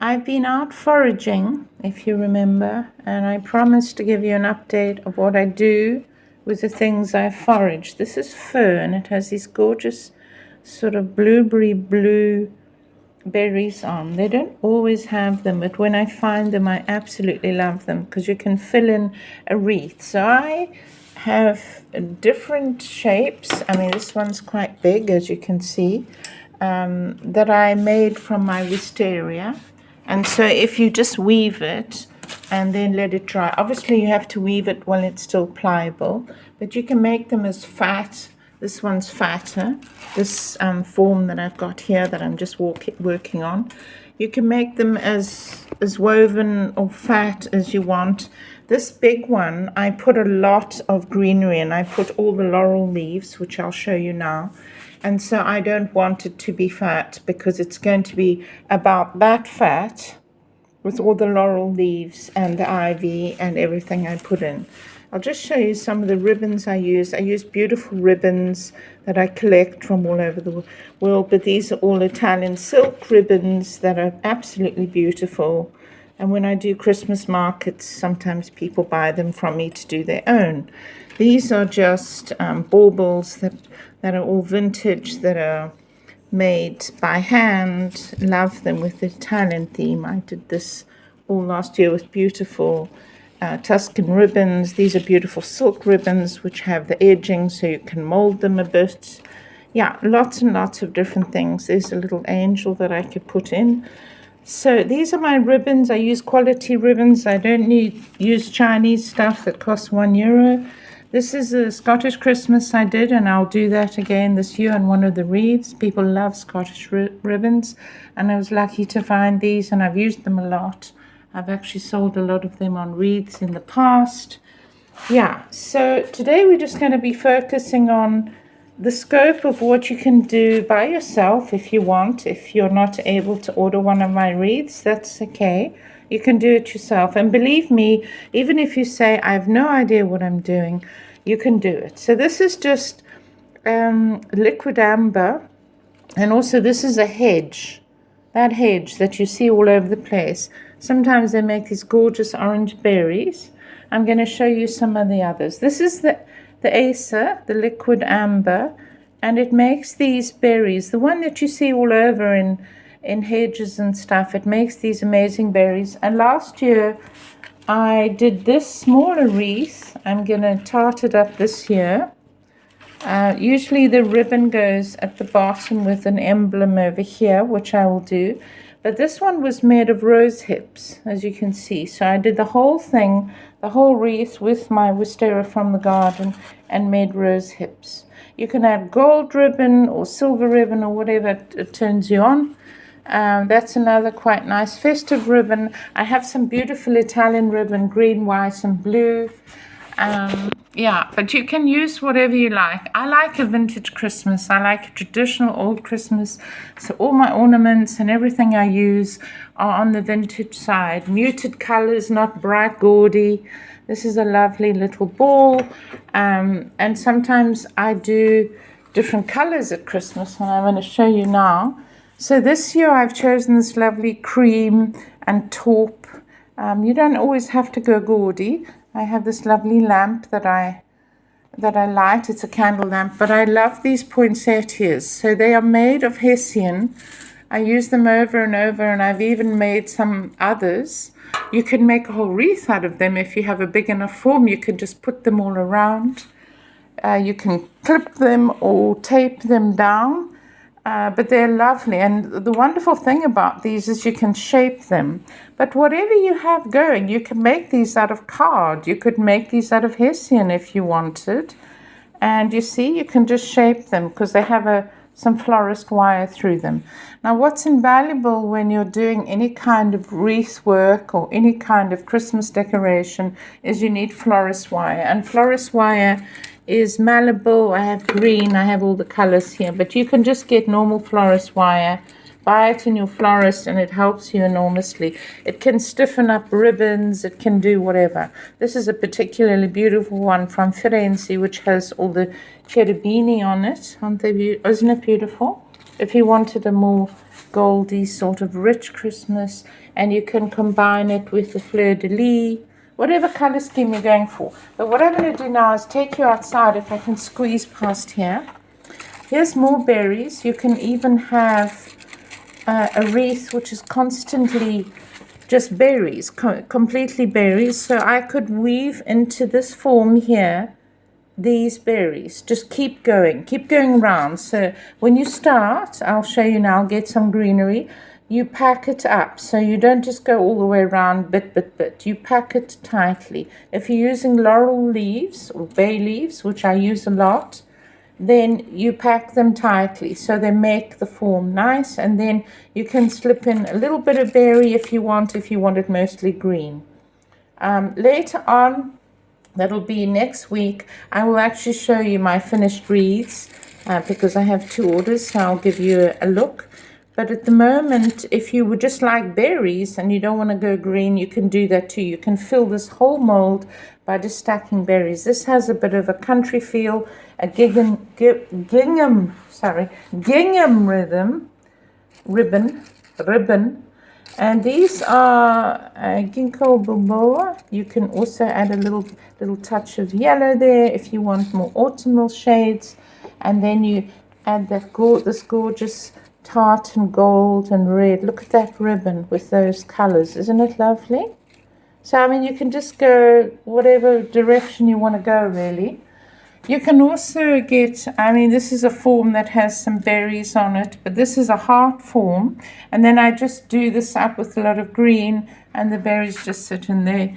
I've been out foraging, if you remember, and I promised to give you an update of what I do with the things I forage. This is fern. It has these gorgeous sort of blueberry blue berries on. They don't always have them, but when I find them, I absolutely love them because you can fill in a wreath. So I have different shapes. I mean, this one's quite big, as you can see, that I made from my wisteria. And so if you just weave it and then let it dry, obviously you have to weave it while it's still pliable, but you can make them as fat. This one's fatter, this form that I've got here that I'm just working on. You can make them as woven or fat as you want. This big one, I put a lot of greenery and I put all the laurel leaves, which I'll show you now. And so I don't want it to be fat because it's going to be about that fat with all the laurel leaves and the ivy and everything I put in. I'll just show you some of the ribbons I use. I use beautiful ribbons that I collect from all over the world, but these are all Italian silk ribbons that are absolutely beautiful. And when I do Christmas markets, sometimes people buy them from me to do their own. These are just baubles that are all vintage, that are made by hand. Love them with the Italian theme. I did this all last year with beautiful Tuscan ribbons. These are beautiful silk ribbons which have the edging so you can mold them a bit. Yeah, lots and lots of different things. There's a little angel that I could put in. So these are my ribbons. I use quality ribbons. I don't use Chinese stuff that costs €1. This is a Scottish Christmas I did, and I'll do that again this year on one of the wreaths. People love Scottish ribbons, and I was lucky to find these, and I've used them a lot. I've actually sold a lot of them on wreaths in the past. Yeah, so today we're just going to be focusing on the scope of what you can do by yourself if you want. If you're not able to order one of my wreaths, that's okay. You can do it yourself. And believe me, even if you say, I have no idea what I'm doing, you can do it. So this is just liquid amber. And also this is a hedge. That hedge that you see all over the place. Sometimes they make these gorgeous orange berries. I'm going to show you some of the others. This is the Acer, the liquid amber. And it makes these berries. The one that you see all over in hedges and stuff, it makes these amazing berries. And last year I did this smaller wreath. I'm going to tart it up this year. Usually the ribbon goes at the bottom with an emblem over here, which I will do. But this one was made of rose hips, as you can see. So I did the whole thing, the whole wreath with my wisteria from the garden and made rose hips. You can add gold ribbon or silver ribbon or whatever it turns you on. That's another quite nice festive ribbon. I have some beautiful Italian ribbon, green, white, and blue. Yeah, but you can use whatever you like. I like a vintage Christmas. I like a traditional old Christmas. So all my ornaments and everything I use are on the vintage side. Muted colors, not bright, gaudy. This is a lovely little ball. And sometimes I do different colors at Christmas, and I'm going to show you now. So this year I've chosen this lovely cream and taupe. You don't always have to go gaudy. I have this lovely lamp that I light. It's a candle lamp, but I love these poinsettias. So they are made of hessian. I use them over and over, and I've even made some others. You can make a whole wreath out of them if you have a big enough form. You can just put them all around. You can clip them or tape them down. But they're lovely, and the wonderful thing about these is you can shape them. But whatever you have going, you can make these out of card. You could make these out of hessian if you wanted. And you see, you can just shape them because they have some florist wire through them. Now, what's invaluable when you're doing any kind of wreath work or any kind of Christmas decoration is you need florist wire. And florist wire is malleable. I have green, I have all the colors here, but you can just get normal florist wire, buy it in your florist, and it helps you enormously. It can stiffen up ribbons, it can do whatever. This is a particularly beautiful one from Firenze, which has all the cherubini on it. Isn't it beautiful? If you wanted a more goldy, sort of rich Christmas, and you can combine it with the fleur-de-lis, whatever color scheme you're going for. But what I'm going to do now is take you outside, if I can squeeze past here. Here's more berries. You can even have a wreath which is constantly just berries, completely berries. So I could weave into this form here these berries. Just keep going around. So when you start, I'll show you now, get some greenery. You pack it up, so you don't just go all the way around bit. You pack it tightly. If you're using laurel leaves or bay leaves, which I use a lot, then you pack them tightly so they make the form nice, and then you can slip in a little bit of berry if you want it mostly green. Later on, that'll be next week, I will actually show you my finished wreaths because I have 2 orders, so I'll give you a look. But at the moment, if you would just like berries and you don't want to go green, you can do that too. You can fill this whole mold by just stacking berries. This has a bit of a country feel, a gingham ribbon. And these are ginkgo biloba. You can also add a little touch of yellow there if you want more autumnal shades. And then you add this gorgeous tartan gold and red. Look at that ribbon with those colors. Isn't it lovely? So, I mean, you can just go whatever direction you want to go, really. You can also get, I mean, this is a form that has some berries on it, but this is a heart form. And then I just do this up with a lot of green, and the berries just sit in there.